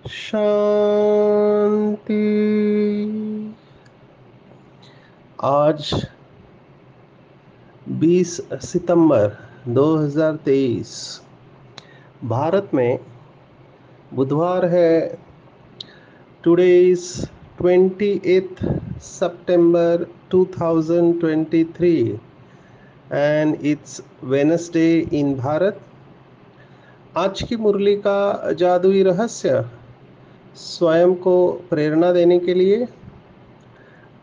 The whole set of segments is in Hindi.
शांति। आज 20 सितंबर 2023 भारत में बुधवार है। Today is 28th September 2023 and it's Wednesday in Bharat. आज की मुरली का जादुई रहस्य स्वयं को प्रेरणा देने के लिए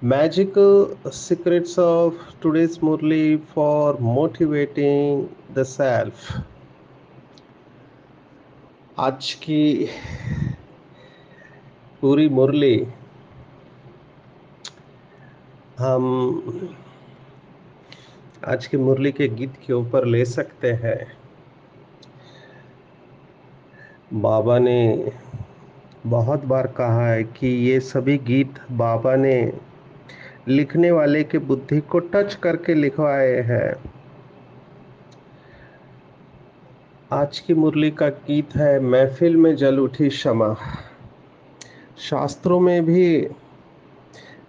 Magical secrets of today's Murli for motivating the self। आज की पूरी मुरली हम आज की मुरली के गीत के ऊपर ले सकते हैं। बाबा ने बहुत बार कहा है कि ये सभी गीत बाबा ने लिखने वाले के बुद्धि को टच करके लिखवाए हैं। आज की मुरली का गीत है महफिल में जल उठी क्षमा। शास्त्रों में भी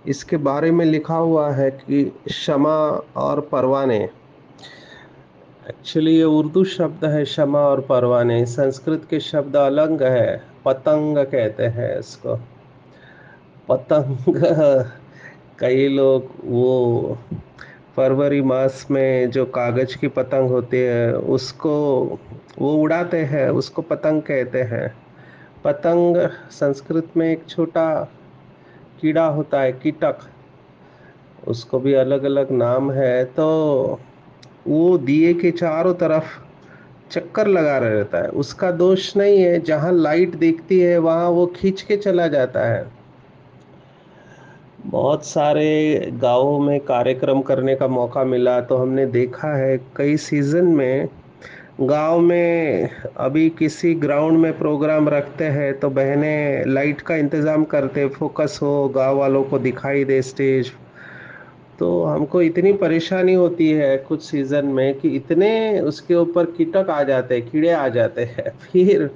इसके बारे में लिखा हुआ है कि क्षमा और परवाने, एक्चुअली ये उर्दू शब्द है क्षमा और परवाने। संस्कृत के शब्द अलग है, पतंग कहते हैं इसको। पतंग कई लोग वो फरवरी मास में जो कागज की पतंग होती है उसको वो उड़ाते हैं, उसको पतंग कहते हैं। पतंग संस्कृत में एक छोटा कीड़ा होता है, कीटक, उसको भी अलग अलग नाम है। तो वो दिए के चारों तरफ चक्कर लगा रहता है। उसका दोष नहीं है, जहाँ लाइट दिखती है वहाँ वो खींच के चला जाता है। बहुत सारे गाँवों में कार्यक्रम करने का मौका मिला तो हमने देखा है कई सीजन में गांव में अभी किसी ग्राउंड में प्रोग्राम रखते हैं तो बहनें लाइट का इंतज़ाम करते, फोकस हो, गांव वालों को दिखाई दे स्टेज। तो हमको इतनी परेशानी होती है कुछ सीज़न में कि इतने उसके ऊपर कीटक आ जाते हैं, कीड़े आ जाते हैं। फिर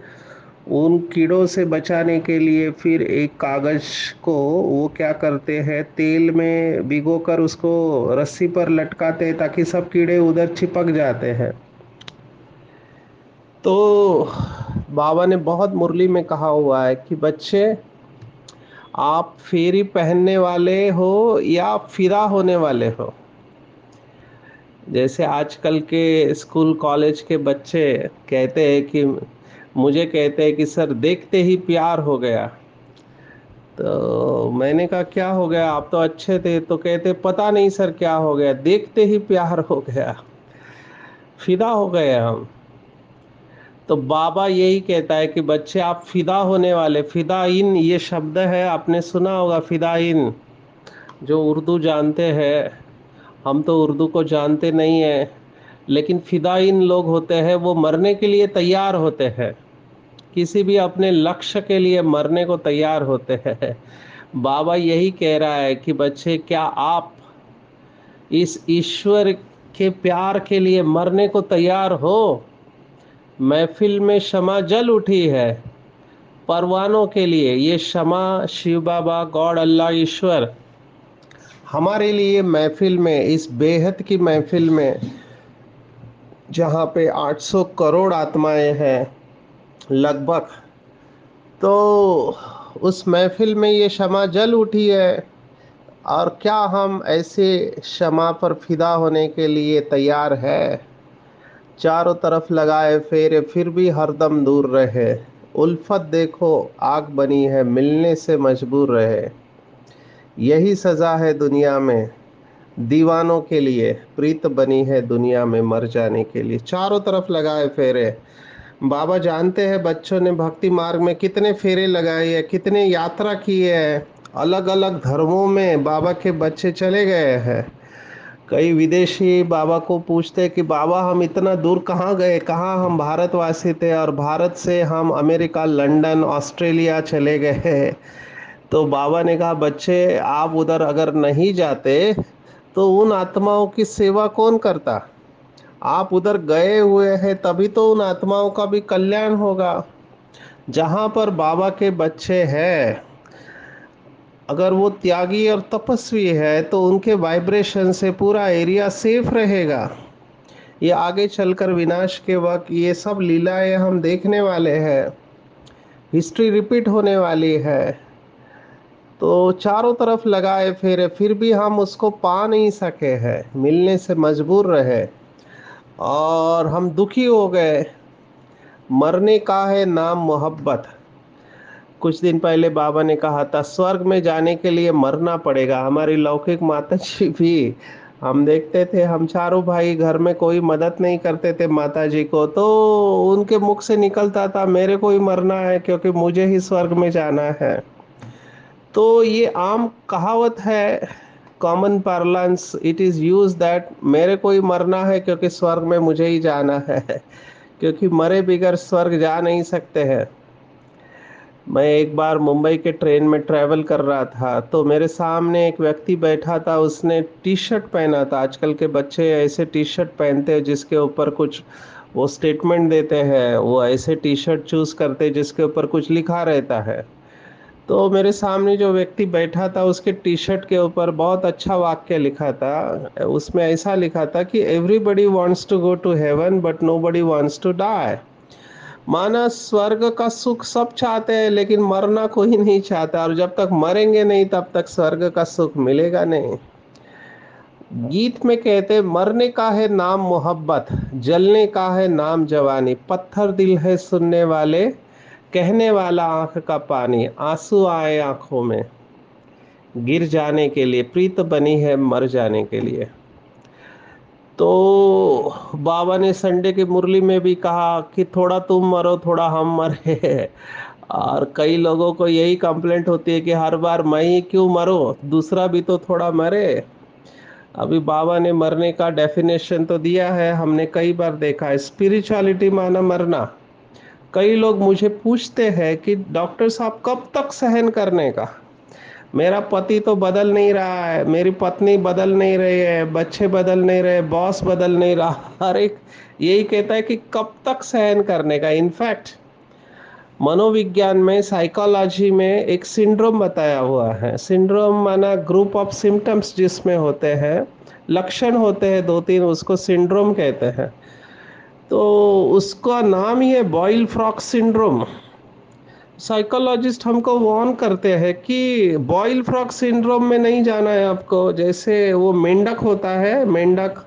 उन कीड़ों से बचाने के लिए फिर एक कागज़ को वो क्या करते हैं, तेल में भिगोकर उसको रस्सी पर लटकाते हैं ताकि सब कीड़े उधर चिपक जाते हैं। तो बाबा ने बहुत मुरली में कहा हुआ है कि बच्चे, आप फेरी पहनने वाले हो या फिदा होने वाले हो। जैसे आजकल के स्कूल कॉलेज के बच्चे कहते हैं कि मुझे कहते हैं कि सर देखते ही प्यार हो गया। तो मैंने कहा क्या हो गया, आप तो अच्छे थे। तो कहते पता नहीं सर क्या हो गया, देखते ही प्यार हो गया, फिदा हो गए हम। तो बाबा यही कहता है कि बच्चे आप फिदा होने वाले, फिदाइन ये शब्द है, आपने सुना होगा फिदाइन। जो उर्दू जानते हैं, हम तो उर्दू को जानते नहीं हैं, लेकिन फिदाइन लोग होते हैं वो मरने के लिए तैयार होते हैं, किसी भी अपने लक्ष्य के लिए मरने को तैयार होते हैं। बाबा यही कह रहा है कि बच्चे क्या आप इस ईश्वर के प्यार के लिए मरने को तैयार हो। महफिल में क्षमा जल उठी है परवानों के लिए। ये क्षमा शिव बाबा, गॉड, अल्लाह, ईश्वर हमारे लिए महफिल में, इस बेहद की महफिल में जहाँ पे 800 करोड़ आत्माएं हैं लगभग, तो उस महफिल में ये क्षमा जल उठी है। और क्या हम ऐसे क्षमा पर फिदा होने के लिए तैयार है? चारों तरफ लगाए फेरे फिर भी हरदम दूर रहे। उल्फत देखो आग बनी है, मिलने से मजबूर रहे। यही सजा है दुनिया में दीवानों के लिए, प्रीत बनी है दुनिया में मर जाने के लिए। चारों तरफ लगाए फेरे, बाबा जानते हैं बच्चों ने भक्ति मार्ग में कितने फेरे लगाए हैं, कितने यात्रा की है। अलग अलग धर्मों में बाबा के बच्चे चले गए हैं। कई विदेशी बाबा को पूछते कि बाबा हम इतना दूर कहाँ गए, कहाँ हम भारतवासी थे और भारत से हम अमेरिका, लंदन, ऑस्ट्रेलिया चले गए। तो बाबा ने कहा बच्चे आप उधर अगर नहीं जाते तो उन आत्माओं की सेवा कौन करता। आप उधर गए हुए हैं तभी तो उन आत्माओं का भी कल्याण होगा। जहाँ पर बाबा के बच्चे हैं, अगर वो त्यागी और तपस्वी है तो उनके वाइब्रेशन से पूरा एरिया सेफ रहेगा। ये आगे चलकर विनाश के वक्त ये सब लीलाएं हम देखने वाले हैं। हिस्ट्री रिपीट होने वाली है। तो चारों तरफ लगाए फेरे फिर भी हम उसको पा नहीं सके हैं, मिलने से मजबूर रहे और हम दुखी हो गए। मरने का है नाम मोहब्बत। कुछ दिन पहले बाबा ने कहा था स्वर्ग में जाने के लिए मरना पड़ेगा। हमारी लौकिक माता जी भी, हम देखते थे हम चारों भाई घर में कोई मदद नहीं करते थे माता जी को, तो उनके मुख से निकलता था मेरे को ही मरना है क्योंकि मुझे ही स्वर्ग में जाना है। तो ये आम कहावत है, common parlance, it is use that मेरे को ही मरना है क्योंकि स्वर्ग में मुझे ही जाना है। क्योंकि मरे बिगर स्वर्ग जा नहीं सकते हैं। मैं एक बार मुंबई के ट्रेन में ट्रैवल कर रहा था तो मेरे सामने एक व्यक्ति बैठा था, उसने टी शर्ट पहना था। आजकल के बच्चे ऐसे टी शर्ट पहनते हैं जिसके ऊपर कुछ वो स्टेटमेंट देते हैं, वो ऐसे टी शर्ट चूज करते हैं जिसके ऊपर कुछ लिखा रहता है। तो मेरे सामने जो व्यक्ति बैठा था उसके टी शर्ट के ऊपर बहुत अच्छा वाक्य लिखा था। उसमें ऐसा लिखा था कि everybody wants to go to heaven but nobody wants to die. माना स्वर्ग का सुख सब चाहते हैं लेकिन मरना कोई नहीं चाहता, और जब तक मरेंगे नहीं तब तक स्वर्ग का सुख मिलेगा नहीं। गीत में कहते मरने का है नाम मोहब्बत, जलने का है नाम जवानी, पत्थर दिल है सुनने वाले, कहने वाला आंख का पानी, आंसू आए आंखों में गिर जाने के लिए, प्रीत बनी है मर जाने के लिए। तो बाबा ने संडे की मुरली में भी कहा कि थोड़ा तुम मरो थोड़ा हम मरे। और कई लोगों को यही कंप्लेंट होती है कि हर बार मैं ही क्यों मरो, दूसरा भी तो थोड़ा मरे। अभी बाबा ने मरने का डेफिनेशन तो दिया है, हमने कई बार देखा है। स्पिरिचुअलिटी माना मरना। कई लोग मुझे पूछते हैं कि डॉक्टर साहब कब तक सहन करने का, मेरा पति तो बदल नहीं रहा है, मेरी पत्नी बदल नहीं रही है, बच्चे बदल नहीं रहे, बॉस बदल नहीं रहा। हर एक यही कहता है कि कब तक सहन करने का। इनफैक्ट मनोविज्ञान में, साइकोलॉजी में एक सिंड्रोम बताया हुआ है। सिंड्रोम माना ग्रुप ऑफ सिम्टम्स जिसमें होते हैं, लक्षण होते हैं दो तीन, उसको सिंड्रोम कहते हैं। तो उसका नाम ही है बॉयल फ्रॉग सिंड्रोम। साइकोलॉजिस्ट हमको वार्न करते हैं कि बॉयल फ्रॉग सिंड्रोम में नहीं जाना है आपको। जैसे वो मेंढक होता है, मेंढक,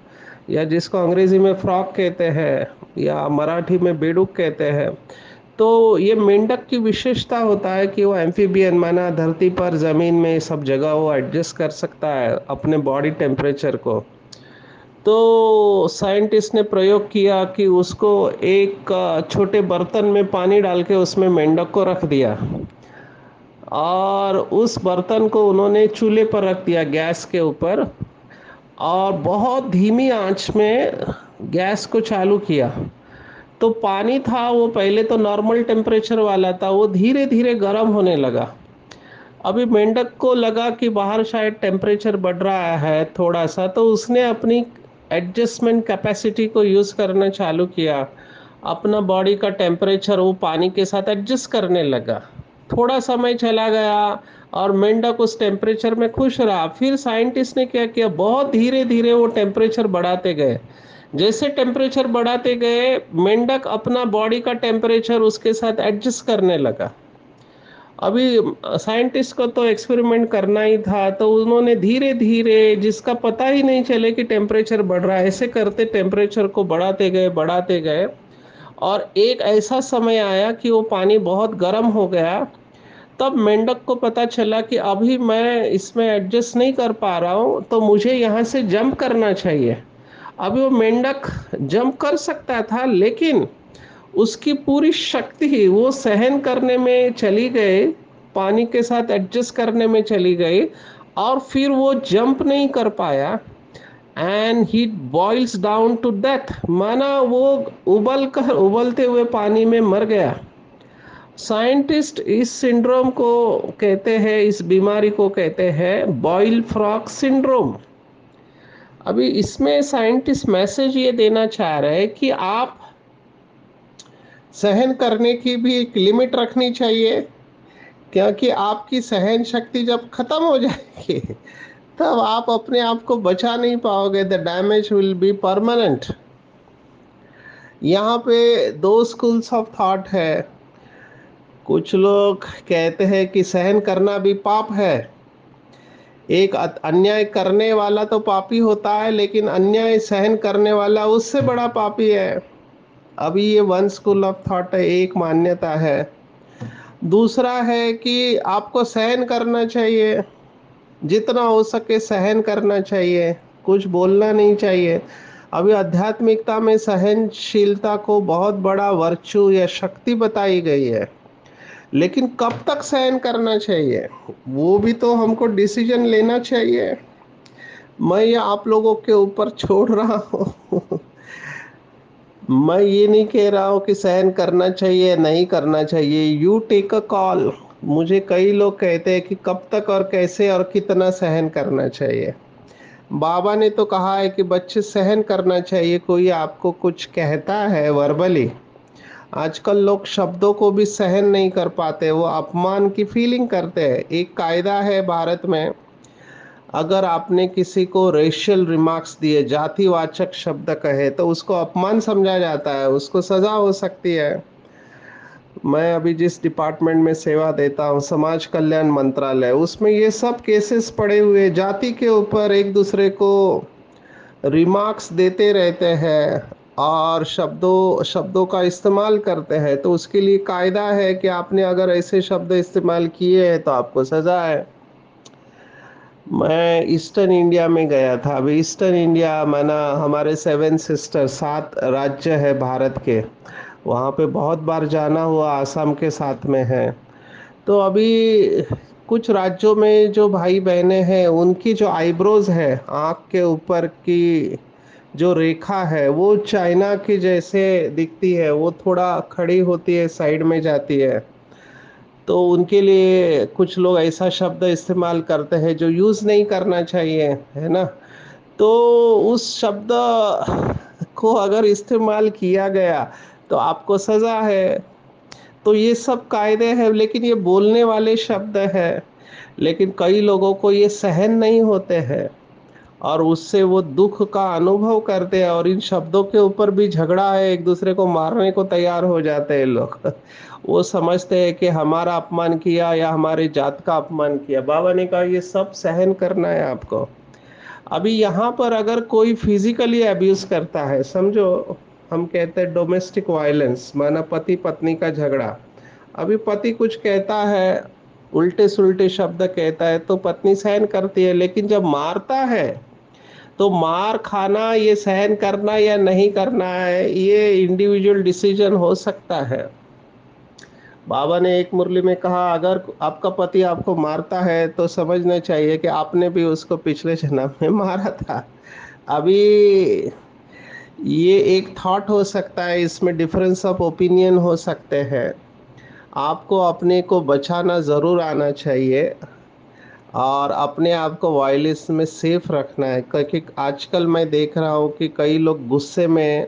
या जिसको अंग्रेजी में फ्रॉग कहते हैं या मराठी में बेडूक कहते हैं। तो ये मेंढक की विशेषता होता है कि वो एम्फीबियन माना धरती पर, जमीन में, सब जगह वो एडजस्ट कर सकता है अपने बॉडी टेम्परेचर को। तो साइंटिस्ट ने प्रयोग किया कि उसको एक छोटे बर्तन में पानी डाल के उसमें मेंढक को रख दिया और उस बर्तन को उन्होंने चूल्हे पर रख दिया गैस के ऊपर, और बहुत धीमी आंच में गैस को चालू किया। तो पानी था वो पहले तो नॉर्मल टेम्परेचर वाला था, वो धीरे धीरे गर्म होने लगा। अभी मेंढक को लगा कि बाहर शायद टेम्परेचर बढ़ रहा है थोड़ा सा, तो उसने अपनी एडजस्टमेंट कैपेसिटी को यूज़ करना चालू किया। अपना बॉडी का टेम्परेचर वो पानी के साथ एडजस्ट करने लगा। थोड़ा समय चला गया और मेंढक उस टेम्परेचर में खुश रहा। फिर साइंटिस्ट ने क्या किया, बहुत धीरे धीरे वो टेम्परेचर बढ़ाते गए। जैसे टेम्परेचर बढ़ाते गए, मेंढक अपना बॉडी का टेम्परेचर उसके साथ एडजस्ट करने लगा। अभी साइंटिस्ट को तो एक्सपेरिमेंट करना ही था, तो उन्होंने धीरे धीरे, जिसका पता ही नहीं चले कि टेम्परेचर बढ़ रहा है, ऐसे करते टेम्परेचर को बढ़ाते गए। और एक ऐसा समय आया कि वो पानी बहुत गर्म हो गया। तब मेंढक को पता चला कि अभी मैं इसमें एडजस्ट नहीं कर पा रहा हूँ, तो मुझे यहाँ से जंप करना चाहिए। अभी वो मेंढक जंप कर सकता था, लेकिन उसकी पूरी शक्ति ही वो सहन करने में चली गई, पानी के साथ एडजस्ट करने में चली गई, और फिर वो जंप नहीं कर पाया, and he boils down to death, माना वो उबलते हुए पानी में मर गया। साइंटिस्ट इस सिंड्रोम को कहते हैं, इस बीमारी को कहते हैं बॉयल फ्रॉग सिंड्रोम। अभी इसमें साइंटिस्ट मैसेज ये देना चाह रहे हैं कि आप सहन करने की भी एक लिमिट रखनी चाहिए, क्योंकि आपकी सहन शक्ति जब खत्म हो जाएगी तब आप अपने आप को बचा नहीं पाओगे, the damage will be permanent. यहाँ पे दो स्कूल्स ऑफ थॉट है। कुछ लोग कहते हैं कि सहन करना भी पाप है। एक अन्याय करने वाला तो पापी होता है, लेकिन अन्याय सहन करने वाला उससे बड़ा पापी है। अभी ये वन स्कूल ऑफ थॉट है, एक मान्यता है। दूसरा है कि आपको सहन करना चाहिए, जितना हो सके सहन करना चाहिए, कुछ बोलना नहीं चाहिए। अभी आध्यात्मिकता में सहनशीलता को बहुत बड़ा वर्चू या शक्ति बताई गई है, लेकिन कब तक सहन करना चाहिए वो भी तो हमको डिसीजन लेना चाहिए। मैं ये आप लोगों के ऊपर छोड़ रहा हूँ। मैं ये नहीं कह रहा हूँ कि सहन करना चाहिए नहीं करना चाहिए, यू टेक अ कॉल। मुझे कई लोग कहते हैं कि कब तक और कैसे और कितना सहन करना चाहिए। बाबा ने तो कहा है कि बच्चे सहन करना चाहिए, कोई आपको कुछ कहता है वर्बली। आजकल लोग शब्दों को भी सहन नहीं कर पाते, वो अपमान की फीलिंग करते हैं। एक कायदा है भारत में, अगर आपने किसी को रेशियल रिमार्क्स दिए, जातिवाचक शब्द कहे, तो उसको अपमान समझा जाता है, उसको सजा हो सकती है। मैं अभी जिस डिपार्टमेंट में सेवा देता हूँ, समाज कल्याण मंत्रालय, उसमें ये सब केसेस पड़े हुए, जाति के ऊपर एक दूसरे को रिमार्क्स देते रहते हैं और शब्दों शब्दों का इस्तेमाल करते हैं। तो उसके लिए कायदा है कि आपने अगर ऐसे शब्द इस्तेमाल किए हैं तो आपको सजा है। मैं ईस्टर्न इंडिया में गया था। अभी ईस्टर्न इंडिया माना हमारे सेवन सिस्टर, 7 राज्य है भारत के, वहाँ पे बहुत बार जाना हुआ, आसाम के साथ में है। तो अभी कुछ राज्यों में जो भाई बहनें हैं, उनकी जो आईब्रोज है, आँख के ऊपर की जो रेखा है, वो चाइना की जैसे दिखती है, वो थोड़ा खड़ी होती है, साइड में जाती है। तो उनके लिए कुछ लोग ऐसा शब्द इस्तेमाल करते हैं जो यूज़ नहीं करना चाहिए, है ना? तो उस शब्द को अगर इस्तेमाल किया गया तो आपको सज़ा है। तो ये सब कायदे हैं, लेकिन ये बोलने वाले शब्द हैं, लेकिन कई लोगों को ये सहन नहीं होते हैं और उससे वो दुख का अनुभव करते हैं, और इन शब्दों के ऊपर भी झगड़ा है, एक दूसरे को मारने को तैयार हो जाते हैं लोग। वो समझते हैं कि हमारा अपमान किया या हमारी जात का अपमान किया। बाबा ने कहा ये सब सहन करना है आपको। अभी यहाँ पर अगर कोई फिजिकली अब्यूज करता है, समझो हम कहते हैं डोमेस्टिक वायलेंस, माना पति पत्नी का झगड़ा। अभी पति कुछ कहता है, उल्टे सुल्टे शब्द कहता है, तो पत्नी सहन करती है, लेकिन जब मारता है तो मार खाना, ये सहन करना या नहीं करना है, ये इंडिविजुअल डिसीजन हो सकता है। बाबा ने एक मुरली में कहा, अगर आपका पति आपको मारता है तो समझना चाहिए कि आपने भी उसको पिछले जन्म में मारा था। अभी ये एक थॉट हो सकता है, इसमें डिफरेंस ऑफ ओपिनियन हो सकते हैं। आपको अपने को बचाना ज़रूर आना चाहिए और अपने आप को वायलेंस में सेफ रखना है, क्योंकि आजकल मैं देख रहा हूँ कि कई लोग गुस्से में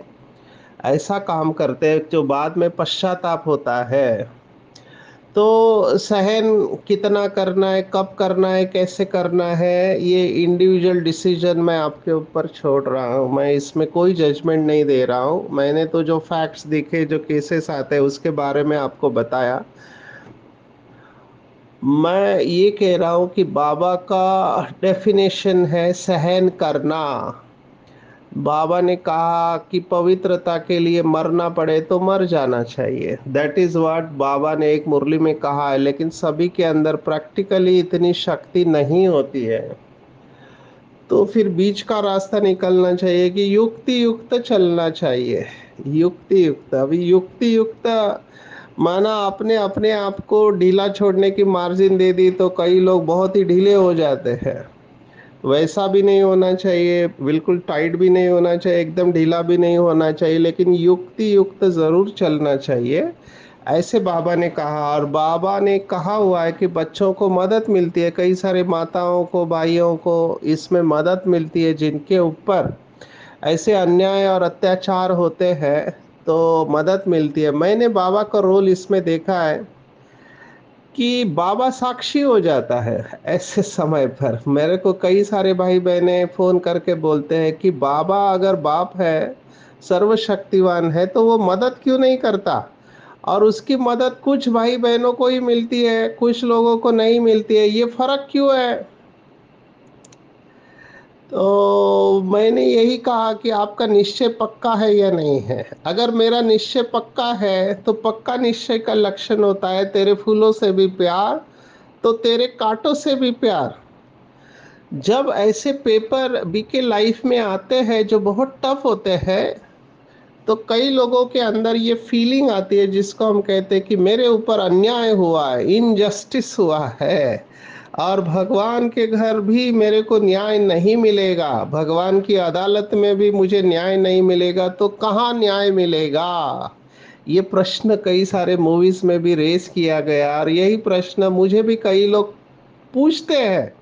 ऐसा काम करते हैं जो बाद में पश्चाताप होता है। तो सहन कितना करना है, कब करना है, कैसे करना है, ये इंडिविजुअल डिसीजन मैं आपके ऊपर छोड़ रहा हूँ। मैं इसमें कोई जजमेंट नहीं दे रहा हूँ। मैंने तो जो फैक्ट्स दिखे, जो केसेस आते हैं, उसके बारे में आपको बताया। मैं ये कह रहा हूँ कि बाबा का डेफिनेशन है सहन करना। बाबा ने कहा कि पवित्रता के लिए मरना पड़े तो मर जाना चाहिए। दैट इज व्हाट बाबा ने एक मुरली में कहा है, लेकिन सभी के अंदर प्रैक्टिकली इतनी शक्ति नहीं होती है। तो फिर बीच का रास्ता निकलना चाहिए कि युक्ति युक्त चलना चाहिए। युक्ति युक्त, अभी युक्ति युक्त माना आपने अपने आप को ढीला छोड़ने की मार्जिन दे दी तो कई लोग बहुत ही ढीले हो जाते हैं। वैसा भी नहीं होना चाहिए, बिल्कुल टाइट भी नहीं होना चाहिए, एकदम ढीला भी नहीं होना चाहिए, लेकिन युक्ति युक्त जरूर चलना चाहिए, ऐसे बाबा ने कहा। और बाबा ने कहा हुआ है कि बच्चों को मदद मिलती है, कई सारे माताओं को, भाइयों को इसमें मदद मिलती है जिनके ऊपर ऐसे अन्याय और अत्याचार होते हैं, तो मदद मिलती है। मैंने बाबा का रोल इसमें देखा है कि बाबा साक्षी हो जाता है ऐसे समय पर। मेरे को कई सारे भाई बहने फोन करके बोलते हैं कि बाबा अगर बाप है, सर्वशक्तिवान है, तो वो मदद क्यों नहीं करता, और उसकी मदद कुछ भाई बहनों को ही मिलती है, कुछ लोगों को नहीं मिलती है, ये फर्क क्यों है। तो मैंने यही कहा कि आपका निश्चय पक्का है या नहीं है। अगर मेरा निश्चय पक्का है तो पक्का निश्चय का लक्षण होता है तेरे फूलों से भी प्यार, तो तेरे कांटों से भी प्यार। जब ऐसे पेपर बीके लाइफ में आते हैं जो बहुत टफ होते हैं, तो कई लोगों के अंदर ये फीलिंग आती है जिसको हम कहते हैं कि मेरे ऊपर अन्याय हुआ है, इनजस्टिस हुआ है, और भगवान के घर भी मेरे को न्याय नहीं मिलेगा, भगवान की अदालत में भी मुझे न्याय नहीं मिलेगा, तो कहाँ न्याय मिलेगा। ये प्रश्न कई सारे मूवीज में भी रेस किया गया, और यही प्रश्न मुझे भी कई लोग पूछते हैं।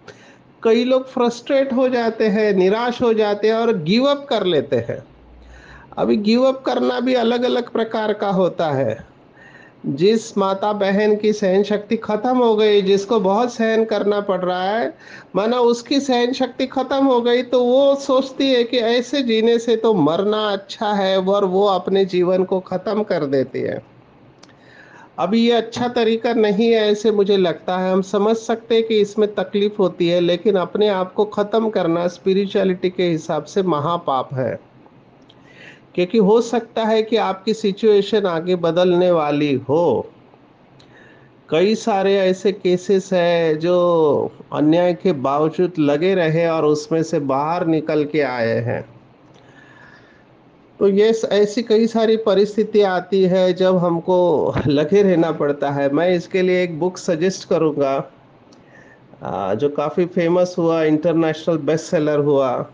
कई लोग फ्रस्ट्रेट हो जाते हैं, निराश हो जाते हैं और गिव अप कर लेते हैं। अभी गिव अप करना भी अलग अलग प्रकार का होता है। जिस माता बहन की सहन शक्ति खत्म हो गई, जिसको बहुत सहन करना पड़ रहा है, माना उसकी सहन शक्ति खत्म हो गई, तो वो सोचती है कि ऐसे जीने से तो मरना अच्छा है, और वो अपने जीवन को खत्म कर देती है। अभी ये अच्छा तरीका नहीं है ऐसे मुझे लगता है। हम समझ सकते हैं कि इसमें तकलीफ होती है, लेकिन अपने आप को खत्म करना स्पिरिचुअलिटी के हिसाब से महापाप है। क्योंकि हो सकता है कि आपकी सिचुएशन आगे बदलने वाली हो। कई सारे ऐसे केसेस है जो अन्याय के बावजूद लगे रहे और उसमें से बाहर निकल के आए हैं। तो ये ऐसी कई सारी परिस्थितियां आती है जब हमको लगे रहना पड़ता है। मैं इसके लिए एक बुक सजेस्ट करूंगा, जो काफी फेमस हुआ, इंटरनेशनल बेस्ट सेलर हुआ।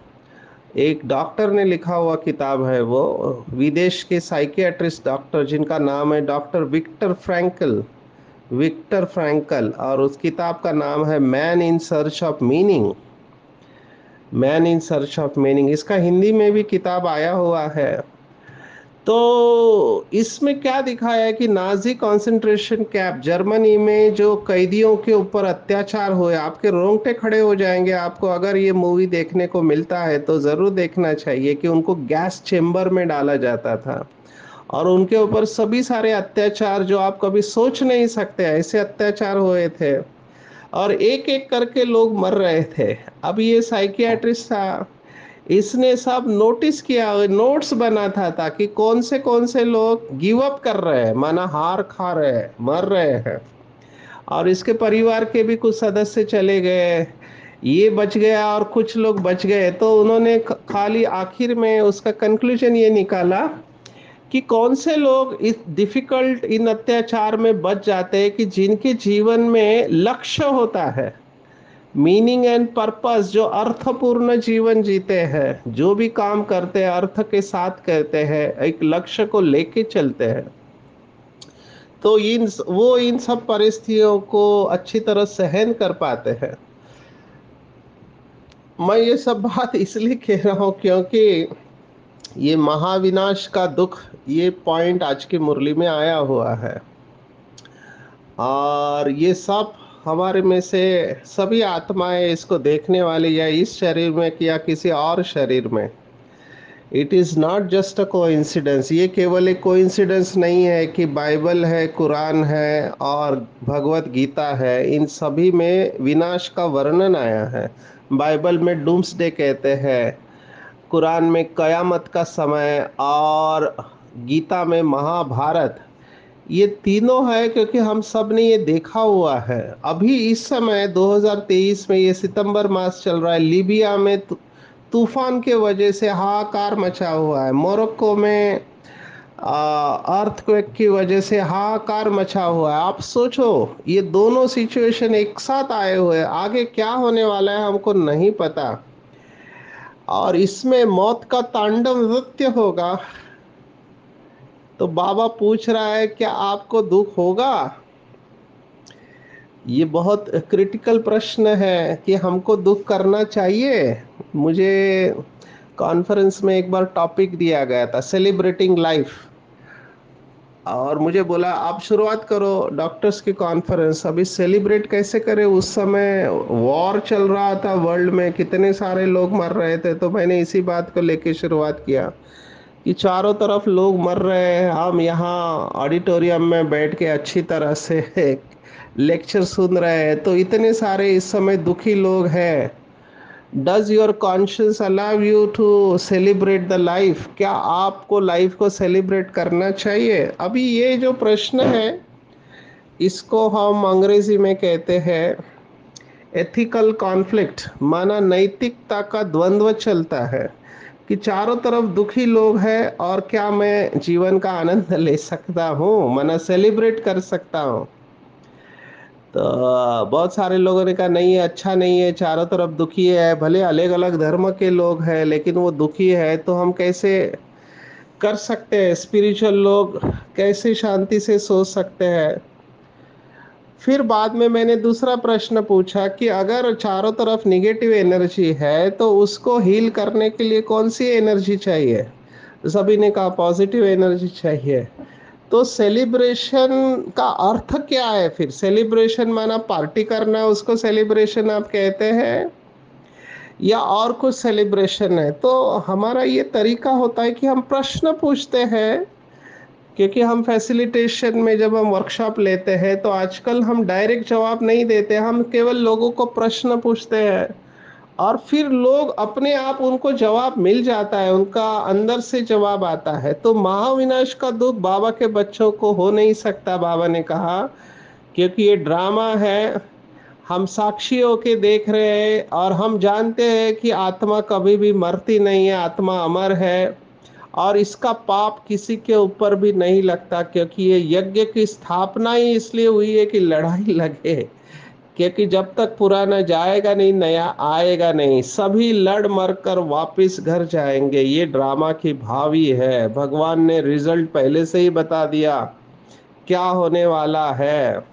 एक डॉक्टर ने लिखा हुआ किताब है वो, विदेश के साइकियाट्रिस्ट डॉक्टर जिनका नाम है doctor Victor Frankl. Victor Frankl, और उस किताब का नाम है man in search of meaning. Man in search of meaning, इसका हिंदी में भी किताब आया हुआ है। तो इसमें क्या दिखाया है कि नाजी कंसंट्रेशन कैंप जर्मनी में जो कैदियों के ऊपर अत्याचार हुए, आपके रोंगटे खड़े हो जाएंगे। आपको अगर ये मूवी देखने को मिलता है तो जरूर देखना चाहिए कि उनको गैस चेम्बर में डाला जाता था, और उनके ऊपर सभी सारे अत्याचार जो आप कभी सोच नहीं सकते ऐसे अत्याचार हुए थे, और एक एक करके लोग मर रहे थे। अब ये साइकियाट्रिस्ट था, इसने सब नोटिस किया, नोट्स बना था ताकि कौन से लोग गिव अप कर रहे हैं, माना हार खा रहे हैं, मर रहे हैं, और इसके परिवार के भी कुछ सदस्य चले गए, ये बच गया और कुछ लोग बच गए। तो उन्होंने खाली आखिर में उसका कंक्लूजन ये निकाला कि कौन से लोग इस डिफिकल्ट इन अत्याचार में बच जाते हैं कि जिनके जीवन में लक्ष्य होता है, मीनिंग एंड पर्पस, जो अर्थपूर्ण जीवन जीते हैं, जो भी काम करते हैं अर्थ के साथ करते हैं, एक लक्ष्य को लेके चलते हैं, तो इन सब परिस्थितियों को अच्छी तरह सहन कर पाते हैं। मैं ये सब बात इसलिए कह रहा हूँ क्योंकि ये महाविनाश का दुख, ये पॉइंट आज की मुरली में आया हुआ है, और ये सब हमारे में से सभी आत्माएं इसको देखने वाली, या इस शरीर में या किसी और शरीर में, it is not just a coincidence. ये केवल एक कोइंसिडेंस नहीं है कि बाइबल है, कुरान है और भगवत गीता है, इन सभी में विनाश का वर्णन आया है। बाइबल में डूम्सडे कहते हैं, कुरान में कयामत का समय, और गीता में महाभारत। ये तीनों है क्योंकि हम सब ने ये देखा हुआ है। अभी इस समय 2023 में, ये सितंबर मास चल रहा है, लीबिया में तूफान के वजह से हाहाकार मचा हुआ है। मोरक्को में अर्थक्वेक की वजह से हाहाकार मचा हुआ है। आप सोचो, ये दोनों सिचुएशन एक साथ आए हुए हैं, आगे क्या होने वाला है हमको नहीं पता। और इसमें मौत का तांडव नृत्य होगा। तो बाबा पूछ रहा है क्या आपको दुख होगा? ये बहुत क्रिटिकल प्रश्न है कि हमको दुख करना चाहिए। मुझे कॉन्फ्रेंस में एक बार टॉपिक दिया गया था, सेलिब्रेटिंग लाइफ, और मुझे बोला आप शुरुआत करो डॉक्टर्स की कॉन्फ्रेंस। अभी सेलिब्रेट कैसे करें? उस समय वॉर चल रहा था वर्ल्ड में, कितने सारे लोग मर रहे थे। तो मैंने इसी बात को लेके शुरुआत किया कि चारों तरफ लोग मर रहे हैं, हम यहाँ ऑडिटोरियम में बैठ के अच्छी तरह से लेक्चर सुन रहे हैं, तो इतने सारे इस समय दुखी लोग हैं। Does your conscious allow you to celebrate the life? क्या आपको लाइफ को सेलिब्रेट करना चाहिए? अभी ये जो प्रश्न है, इसको हम अंग्रेजी में कहते हैं एथिकल कॉन्फ्लिक्ट, माना नैतिकता का द्वंद्व चलता है कि चारों तरफ दुखी लोग हैं और क्या मैं जीवन का आनंद ले सकता हूँ, माना सेलिब्रेट कर सकता हूँ। तो बहुत सारे लोगों ने कहा नहीं, अच्छा नहीं है, चारों तरफ दुखी है, भले अलग अलग धर्म के लोग हैं लेकिन वो दुखी है, तो हम कैसे कर सकते हैं? स्पिरिचुअल लोग कैसे शांति से सोच सकते हैं? फिर बाद में मैंने दूसरा प्रश्न पूछा कि अगर चारों तरफ निगेटिव एनर्जी है तो उसको हील करने के लिए कौन सी एनर्जी चाहिए? तो सभी ने कहा पॉजिटिव एनर्जी चाहिए। तो सेलिब्रेशन का अर्थ क्या है फिर? सेलिब्रेशन माना पार्टी करना, उसको सेलिब्रेशन आप कहते हैं, या और कुछ सेलिब्रेशन है? तो हमारा ये तरीका होता है कि हम प्रश्न पूछते हैं, क्योंकि हम फैसिलिटेशन में जब हम वर्कशॉप लेते हैं तो आजकल हम डायरेक्ट जवाब नहीं देते, हम केवल लोगों को प्रश्न पूछते हैं और फिर लोग अपने आप उनको जवाब मिल जाता है, उनका अंदर से जवाब आता है। तो महाविनाश का दुख बाबा के बच्चों को हो नहीं सकता, बाबा ने कहा, क्योंकि ये ड्रामा है। हम साक्षी होके देख रहे हैं और हम जानते हैं कि आत्मा कभी भी मरती नहीं है, आत्मा अमर है और इसका पाप किसी के ऊपर भी नहीं लगता, क्योंकि ये यज्ञ की स्थापना ही इसलिए हुई है कि लड़ाई लगे, क्योंकि जब तक पुराना जाएगा नहीं नया आएगा नहीं, सभी लड़ मर कर वापिस घर जाएंगे। ये ड्रामा की भावी है, भगवान ने रिजल्ट पहले से ही बता दिया क्या होने वाला है।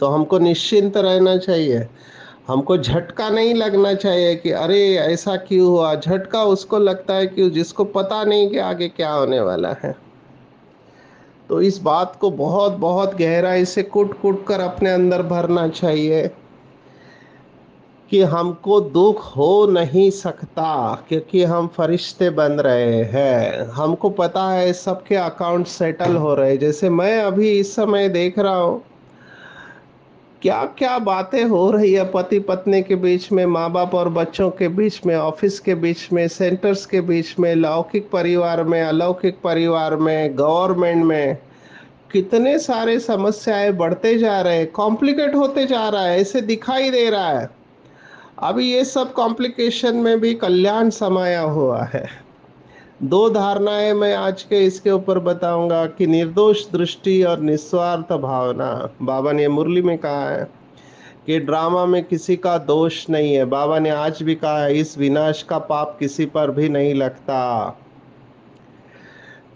तो हमको निश्चिंत रहना चाहिए, हमको झटका नहीं लगना चाहिए कि अरे ऐसा क्यों हुआ। झटका उसको लगता है कि जिसको पता नहीं कि आगे क्या होने वाला है। तो इस बात को बहुत बहुत गहराई से कूट कूट कर अपने अंदर भरना चाहिए कि हमको दुख हो नहीं सकता, क्योंकि हम फरिश्ते बन रहे हैं। हमको पता है सबके अकाउंट सेटल हो रहे हैं। जैसे मैं अभी इस समय देख रहा हूँ क्या क्या बातें हो रही है पति पत्नी के बीच में, माँ बाप और बच्चों के बीच में, ऑफिस के बीच में, सेंटर्स के बीच में, लौकिक परिवार में, अलौकिक परिवार में, गवर्नमेंट में। कितने सारे समस्याएं बढ़ते जा रहे हैं, कॉम्प्लिकेट होते जा रहा है, ऐसे दिखाई दे रहा है। अभी ये सब कॉम्प्लिकेशन में भी कल्याण समाया हुआ है। दो धारणाएं मैं आज के इसके ऊपर बताऊंगा कि निर्दोष दृष्टि और निस्वार्थ भावना। बाबा ने मुरली में कहा है कि ड्रामा में किसी का दोष नहीं है। बाबा ने आज भी कहा है इस विनाश का पाप किसी पर भी नहीं लगता।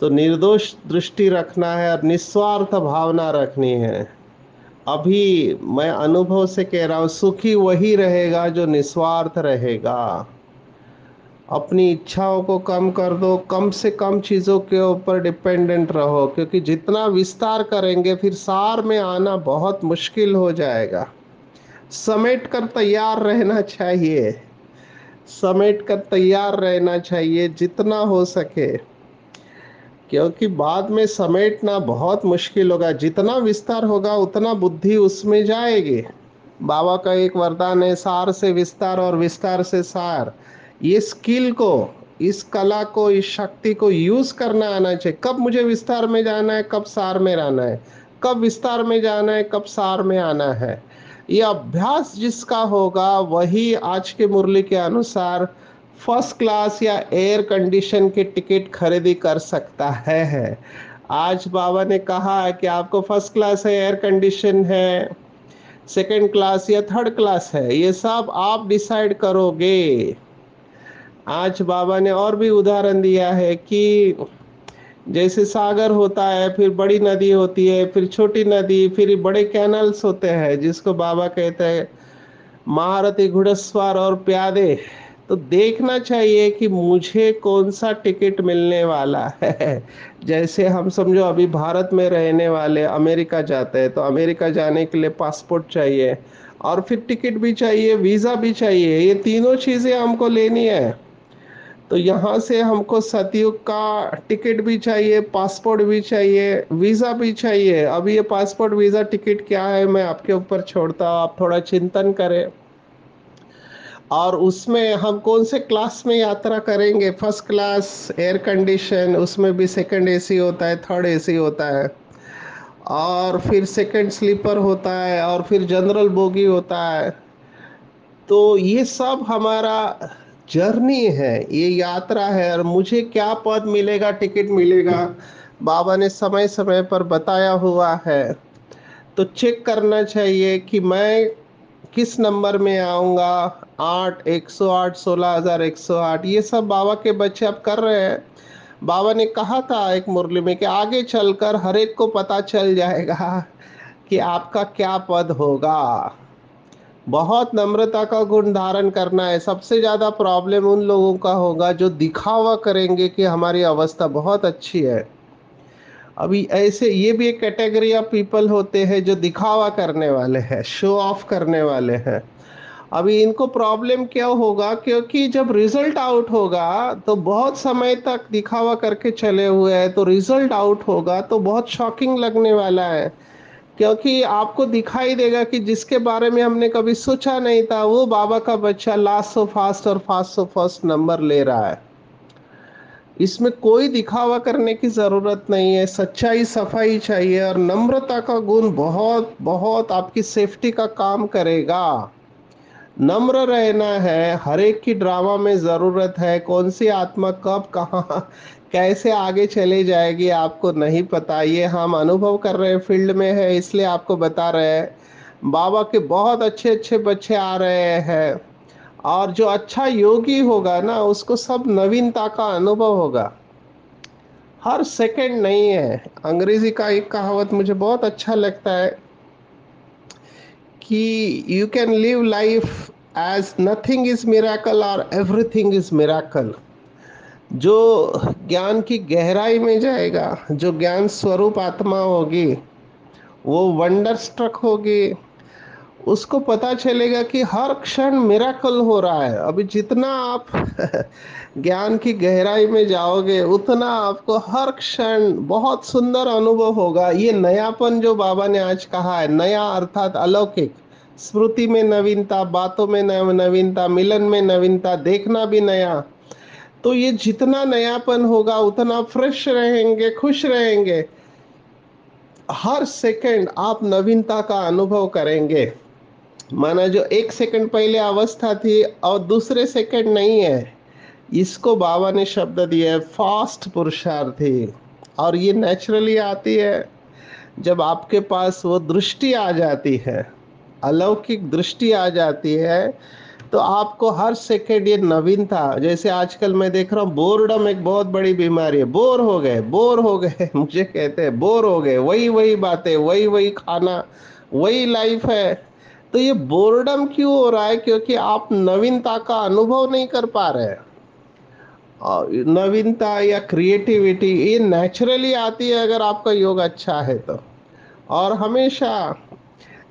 तो निर्दोष दृष्टि रखना है और निस्वार्थ भावना रखनी है। अभी मैं अनुभव से कह रहा हूं, सुखी वही रहेगा जो निस्वार्थ रहेगा। अपनी इच्छाओं को कम कर दो, कम से कम चीज़ों के ऊपर डिपेंडेंट रहो, क्योंकि जितना विस्तार करेंगे फिर सार में आना बहुत मुश्किल हो जाएगा। समेट कर तैयार रहना चाहिए, समेट कर तैयार रहना चाहिए जितना हो सके, क्योंकि बाद में समेटना बहुत मुश्किल होगा। जितना विस्तार होगा उतना बुद्धि उसमें जाएगी। बाबा का एक वरदान है, सार से विस्तार और विस्तार से सार। ये स्किल को, इस कला को, इस शक्ति को यूज करना आना चाहिए। कब मुझे विस्तार में जाना है, कब सार में रहना है, कब विस्तार में जाना है, कब सार में आना है। ये अभ्यास जिसका होगा वही आज के मुरली के अनुसार फर्स्ट क्लास या एयर कंडीशन की टिकट खरीदी कर सकता है। आज बाबा ने कहा है कि आपको फर्स्ट क्लास है, एयर कंडीशन है, सेकंड क्लास या थर्ड क्लास है, ये सब आप डिसाइड करोगे। आज बाबा ने और भी उदाहरण दिया है कि जैसे सागर होता है, फिर बड़ी नदी होती है, फिर छोटी नदी, फिर बड़े कैनल्स होते हैं जिसको बाबा कहते हैं महारथी, घुड़सवार और प्यादे। तो देखना चाहिए कि मुझे कौन सा टिकट मिलने वाला है। जैसे हम समझो अभी भारत में रहने वाले अमेरिका जाते हैं, तो अमेरिका जाने के लिए पासपोर्ट चाहिए और फिर टिकट भी चाहिए, वीज़ा भी चाहिए, ये तीनों चीज़ें हमको लेनी है। तो यहाँ से हमको सतयुग का टिकट भी चाहिए, पासपोर्ट भी चाहिए, वीज़ा भी चाहिए। अब ये पासपोर्ट वीज़ा टिकट क्या है मैं आपके ऊपर छोड़ता हूँ, आप थोड़ा चिंतन करें। और उसमें हम कौन से क्लास में यात्रा करेंगे, फर्स्ट क्लास, एयर कंडीशन, उसमें भी सेकंड एसी होता है, थर्ड एसी होता है, और फिर सेकंड स्लीपर होता है, और फिर जनरल बोगी होता है। तो ये सब हमारा जर्नी है, ये यात्रा है, और मुझे क्या पद मिलेगा, टिकट मिलेगा, बाबा ने समय समय पर बताया हुआ है। तो चेक करना चाहिए कि मैं किस नंबर में आऊँगा। 8, 108, 16,108, ये सब बाबा के बच्चे अब कर रहे हैं। बाबा ने कहा था एक मुरली में कि आगे चलकर हर एक को पता चल जाएगा कि आपका क्या पद होगा। बहुत नम्रता का गुण धारण करना है। सबसे ज़्यादा प्रॉब्लम उन लोगों का होगा जो दिखावा करेंगे कि हमारी अवस्था बहुत अच्छी है। अभी ऐसे ये भी एक कैटेगरी ऑफ पीपल होते हैं जो दिखावा करने वाले हैं, शो ऑफ करने वाले हैं। अभी इनको प्रॉब्लम क्या होगा, क्योंकि जब रिजल्ट आउट होगा तो बहुत समय तक दिखावा करके चले हुए हैं, तो रिजल्ट आउट होगा तो बहुत शॉकिंग लगने वाला है। क्योंकि आपको दिखाई देगा कि जिसके बारे में हमने कभी सोचा नहीं था, वो बाबा का बच्चा लास्ट सो फास्ट और फास्ट सो फर्स्ट नंबर ले रहा है। इसमें कोई दिखावा करने की ज़रूरत नहीं है, सच्चाई सफाई चाहिए, और नम्रता का गुण बहुत बहुत आपकी सेफ्टी का काम करेगा। नम्र रहना है, हर एक की ड्रामा में ज़रूरत है। कौन सी आत्मा कब कहाँ कैसे आगे चले जाएगी आपको नहीं पता, ये हम अनुभव कर रहे हैं, फील्ड में है इसलिए आपको बता रहे हैं। बाबा के बहुत अच्छे अच्छे बच्चे आ रहे हैं, और जो अच्छा योगी होगा ना उसको सब नवीनता का अनुभव होगा। हर सेकंड नहीं है। अंग्रेजी का एक कहावत मुझे बहुत अच्छा लगता है कि you can live life as nothing is miracle और एवरीथिंग इज मिराकल। जो ज्ञान की गहराई में जाएगा, जो ज्ञान स्वरूप आत्मा होगी, वो वंडर स्ट्रक होगी। उसको पता चलेगा कि हर क्षण मिराकल हो रहा है। अभी जितना आप ज्ञान की गहराई में जाओगे उतना आपको हर क्षण बहुत सुंदर अनुभव होगा। ये नयापन जो बाबा ने आज कहा है, नया अर्थात अलौकिक, स्मृति में नवीनता, बातों में नवीनता, मिलन में नवीनता, देखना भी नया। तो ये जितना नयापन होगा उतना फ्रेश रहेंगे, खुश रहेंगे। हर सेकंड आप नवीनता का अनुभव करेंगे। माना जो एक सेकंड पहले अवस्था थी और दूसरे सेकंड नहीं है, इसको बाबा ने शब्द दिया है फास्ट पुरुषार्थी। और ये नेचुरली आती है जब आपके पास वो दृष्टि आ जाती है, अलौकिक दृष्टि आ जाती है। तो आपको हर सेकेंड ये नवीनता, जैसे आजकल मैं देख रहा हूँ बोर्डम एक बहुत बड़ी बीमारी है। बोर हो गए, बोर हो गए मुझे कहते हैं बोर हो गए, वही वही बातें, वही वही खाना, वही लाइफ है। तो ये बोर्डम क्यों हो रहा है, क्योंकि आप नवीनता का अनुभव नहीं कर पा रहे हैं। और नवीनता या क्रिएटिविटी ये नेचुरली आती है अगर आपका योग अच्छा है तो। और हमेशा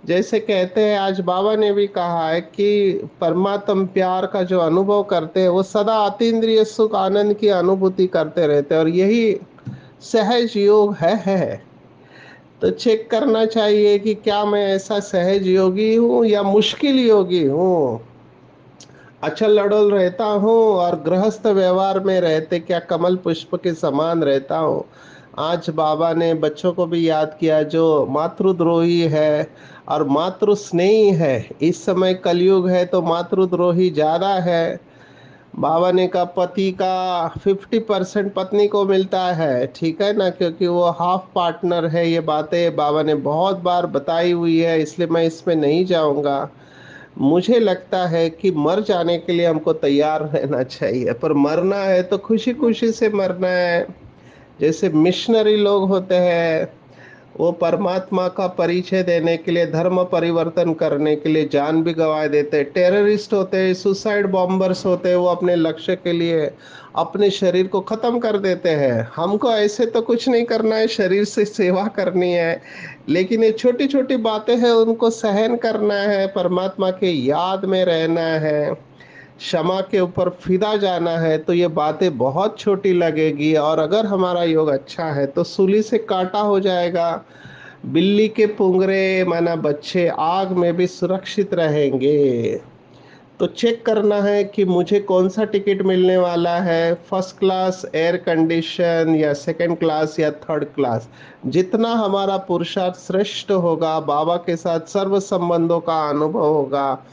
जैसे कहते हैं, आज बाबा ने भी कहा है कि परमात्म प्यार का जो अनुभव करते हैं वो सदा अतीन्द्रिय सुख आनंद की अनुभूति करते रहते हैं, और यही सहज योग है। तो चेक करना चाहिए कि क्या मैं ऐसा सहज योगी हूँ या मुश्किल योगी हूँ। अचल अडल रहता हूँ और गृहस्थ व्यवहार में रहते क्या कमल पुष्प के समान रहता हूँ। आज बाबा ने बच्चों को भी याद किया जो मातृद्रोही है और मातृ स्नेही है। इस समय कलयुग है तो मातृद्रोही ज़्यादा है। बाबा ने कहा पति का 50% पत्नी को मिलता है, ठीक है ना, क्योंकि वो हाफ पार्टनर है। ये बातें बाबा ने बहुत बार बताई हुई है, इसलिए मैं इसमें नहीं जाऊंगा। मुझे लगता है कि मर जाने के लिए हमको तैयार रहना चाहिए, पर मरना है तो खुशी खुशी से मरना है। जैसे मिशनरी लोग होते हैं, वो परमात्मा का परिचय देने के लिए, धर्म परिवर्तन करने के लिए जान भी गंवा देते हैं। टेररिस्ट होते हैं, सुसाइड बॉम्बर्स होते हैं, वो अपने लक्ष्य के लिए अपने शरीर को खत्म कर देते हैं। हमको ऐसे तो कुछ नहीं करना है, शरीर से सेवा करनी है, लेकिन ये छोटी छोटी बातें हैं, उनको सहन करना है, परमात्मा के याद में रहना है, क्षमा के ऊपर फिदा जाना है। तो ये बातें बहुत छोटी लगेगी, और अगर हमारा योग अच्छा है तो सूली से काटा हो जाएगा। बिल्ली के पुंगरे माना बच्चे आग में भी सुरक्षित रहेंगे। तो चेक करना है कि मुझे कौन सा टिकट मिलने वाला है, फर्स्ट क्लास एयर कंडीशन या सेकंड क्लास या थर्ड क्लास। जितना हमारा पुरुषार्थ श्रेष्ठ होगा, बाबा के साथ सर्व संबंधों का अनुभव होगा,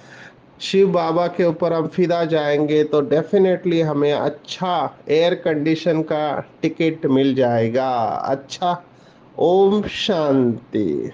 शिव बाबा के ऊपर हम फिदा जाएंगे, तो डेफिनेटली हमें अच्छा एयर कंडीशन का टिकट मिल जाएगा। अच्छा। ओम शांति।